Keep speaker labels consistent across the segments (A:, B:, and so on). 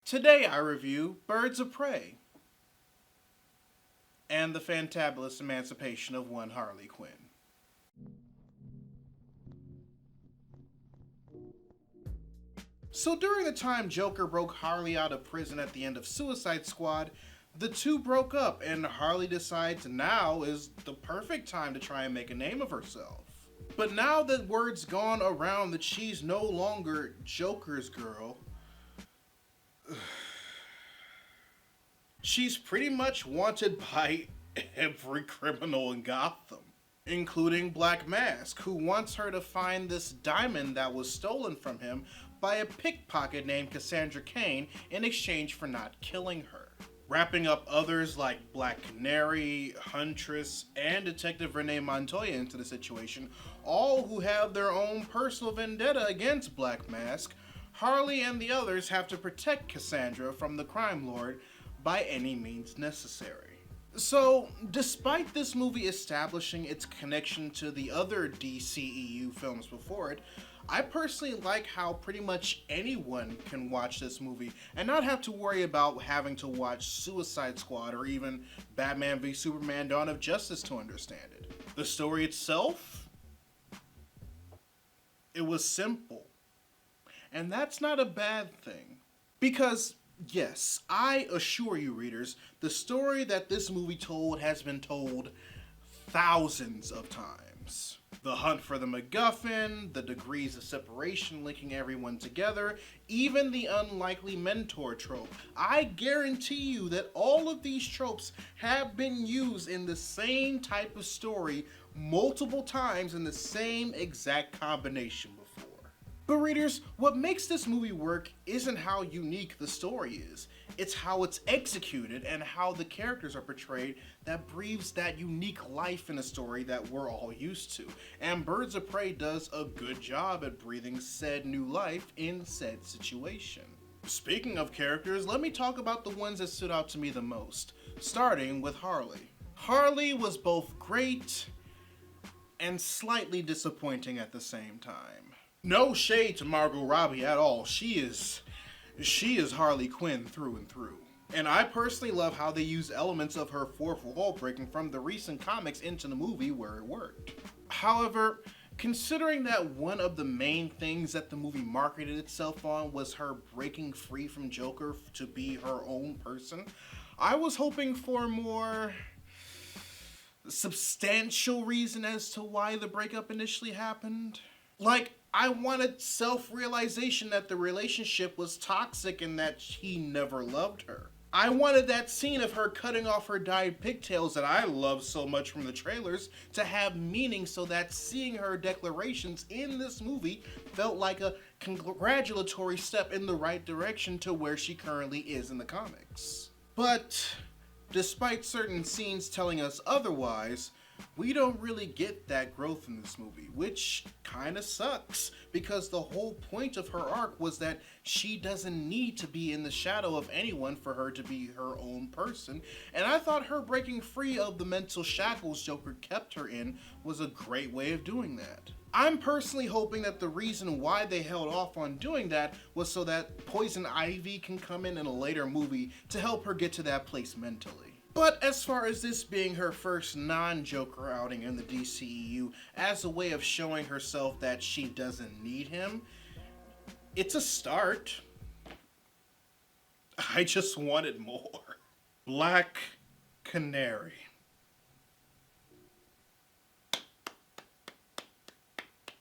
A: Today I review Birds of Prey and the Fantabulous Emancipation of one Harley Quinn. So during the time Joker broke Harley out of prison at the end of Suicide Squad, the two broke up and Harley decides now is the perfect time to try and make a name of herself. But now that word's gone around that she's no longer Joker's girl, she's pretty much wanted by every criminal in Gotham, including Black Mask, who wants her to find this diamond that was stolen from him by a pickpocket named Cassandra Cain in exchange for not killing her. Wrapping up others like Black Canary, Huntress, and Detective Renee Montoya into the situation, all who have their own personal vendetta against Black Mask, Harley and the others have to protect Cassandra from the crime lord by any means necessary. So, despite this movie establishing its connection to the other DCEU films before it, I personally like how pretty much anyone can watch this movie and not have to worry about having to watch Suicide Squad or even Batman v Superman: Dawn of Justice to understand it. The story itself? It was simple. And that's not a bad thing. Because, yes, I assure you readers, the story that this movie told has been told thousands of times. The hunt for the MacGuffin, the degrees of separation linking everyone together, even the unlikely mentor trope. I guarantee you that all of these tropes have been used in the same type of story multiple times in the same exact combination before. But readers, what makes this movie work isn't how unique the story is. It's how it's executed and how the characters are portrayed that breathes that unique life in a story that we're all used to. And Birds of Prey does a good job at breathing said new life in said situation. Speaking of characters, let me talk about the ones that stood out to me the most, starting with Harley. Harley was both great and slightly disappointing at the same time. No shade to Margot Robbie at all. She is Harley Quinn through and through. And I personally love how they use elements of her fourth wall breaking from the recent comics into the movie where it worked. However, considering that one of the main things that the movie marketed itself on was her breaking free from Joker to be her own person, I was hoping for a more substantial reason as to why the breakup initially happened. Like, I wanted self-realization that the relationship was toxic and that he never loved her. I wanted that scene of her cutting off her dyed pigtails that I love so much from the trailers to have meaning, so that seeing her declarations in this movie felt like a congratulatory step in the right direction to where she currently is in the comics. But despite certain scenes telling us otherwise, we don't really get that growth in this movie, which kinda sucks, because the whole point of her arc was that she doesn't need to be in the shadow of anyone for her to be her own person, and I thought her breaking free of the mental shackles Joker kept her in was a great way of doing that. I'm personally hoping that the reason why they held off on doing that was so that Poison Ivy can come in a later movie to help her get to that place mentally. But as far as this being her first non-Joker outing in the DCEU as a way of showing herself that she doesn't need him, it's a start. I just wanted more. Black Canary.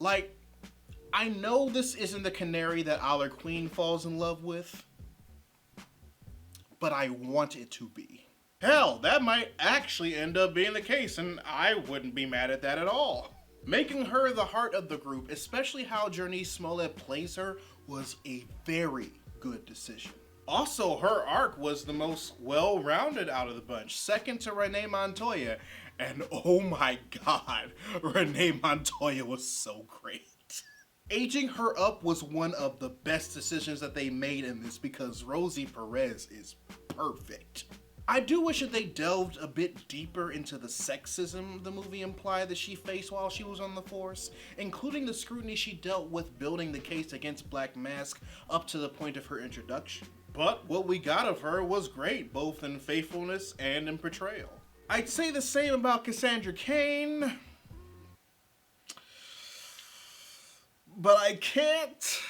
A: Like, I know this isn't the canary that Harley Quinn falls in love with, but I want it to be. Hell, that might actually end up being the case, and I wouldn't be mad at that at all. Making her the heart of the group, especially how Jurnee Smollett plays her, was a very good decision. Also, her arc was the most well-rounded out of the bunch, second to Renee Montoya, and oh my god, Renee Montoya was so great. Aging her up was one of the best decisions that they made in this, because Rosie Perez is perfect. I do wish that they delved a bit deeper into the sexism the movie implied that she faced while she was on the force, including the scrutiny she dealt with building the case against Black Mask up to the point of her introduction. But what we got of her was great, both in faithfulness and in portrayal. I'd say the same about Cassandra Cain, but I can't.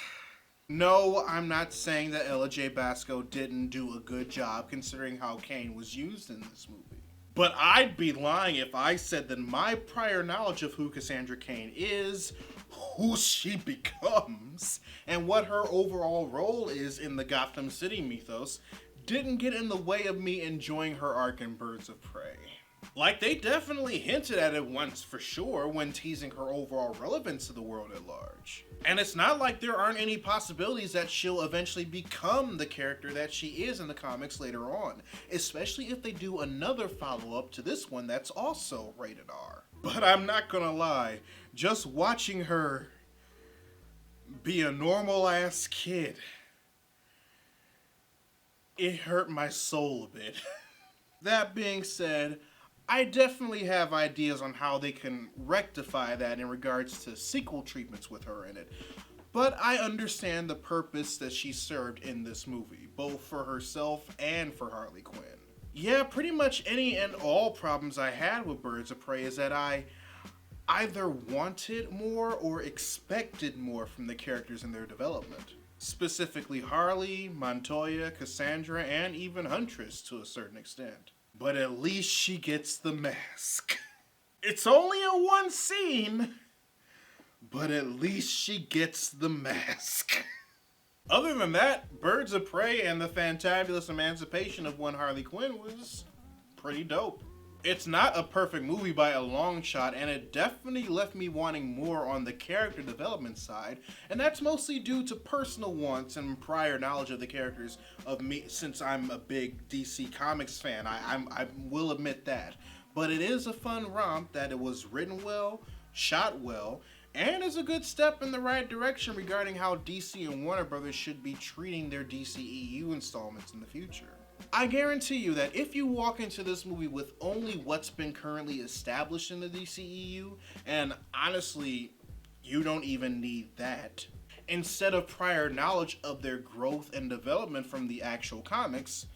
A: No, I'm not saying that Ella J. Basco didn't do a good job considering how Cain was used in this movie. But I'd be lying if I said that my prior knowledge of who Cassandra Cain is, who she becomes, and what her overall role is in the Gotham City mythos didn't get in the way of me enjoying her arc in Birds of Prey. Like, they definitely hinted at it once for sure when teasing her overall relevance to the world at large. And it's not like there aren't any possibilities that she'll eventually become the character that she is in the comics later on, especially if they do another follow-up to this one that's also rated R. But I'm not gonna lie, just watching her be a normal-ass kid, it hurt my soul a bit. That being said, I definitely have ideas on how they can rectify that in regards to sequel treatments with her in it. But I understand the purpose that she served in this movie, both for herself and for Harley Quinn. Yeah, pretty much any and all problems I had with Birds of Prey is that I either wanted more or expected more from the characters in their development. Specifically Harley, Montoya, Cassandra, and even Huntress to a certain extent. But at least she gets the mask. It's only in one scene, but at least she gets the mask. Other than that, Birds of Prey and the Fantabulous Emancipation of one Harley Quinn was pretty dope. It's not a perfect movie by a long shot, and it definitely left me wanting more on the character development side, and that's mostly due to personal wants and prior knowledge of the characters of me, since I'm a big DC Comics fan. I will admit that. But it is a fun romp that it was written well, shot well, and is a good step in the right direction regarding how DC and Warner Brothers should be treating their DCEU installments in the future. I guarantee you that if you walk into this movie with only what's been currently established in the DCEU, and honestly, you don't even need that, instead of prior knowledge of their growth and development from the actual comics,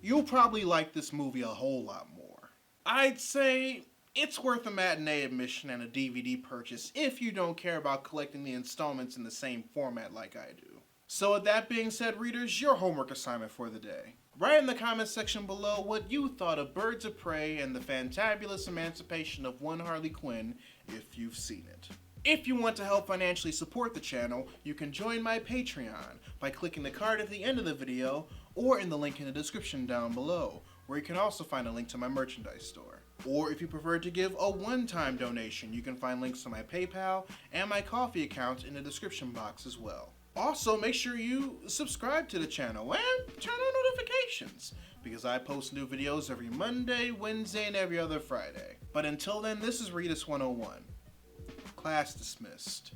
A: you'll probably like this movie a whole lot more. I'd say it's worth a matinee admission and a DVD purchase if you don't care about collecting the installments in the same format like I do. So with that being said, readers, your homework assignment for the day. Write in the comments section below what you thought of Birds of Prey and the Fantabulous Emancipation of one Harley Quinn if you've seen it. If you want to help financially support the channel, you can join my Patreon by clicking the card at the end of the video or in the link in the description down below, where you can also find a link to my merchandise store. Or if you prefer to give a one-time donation, you can find links to my PayPal and my Ko-fi account in the description box as well. Also, make sure you subscribe to the channel and turn on notifications, because I post new videos every Monday, Wednesday, and every other Friday. But until then, this is Readus 101. Class dismissed.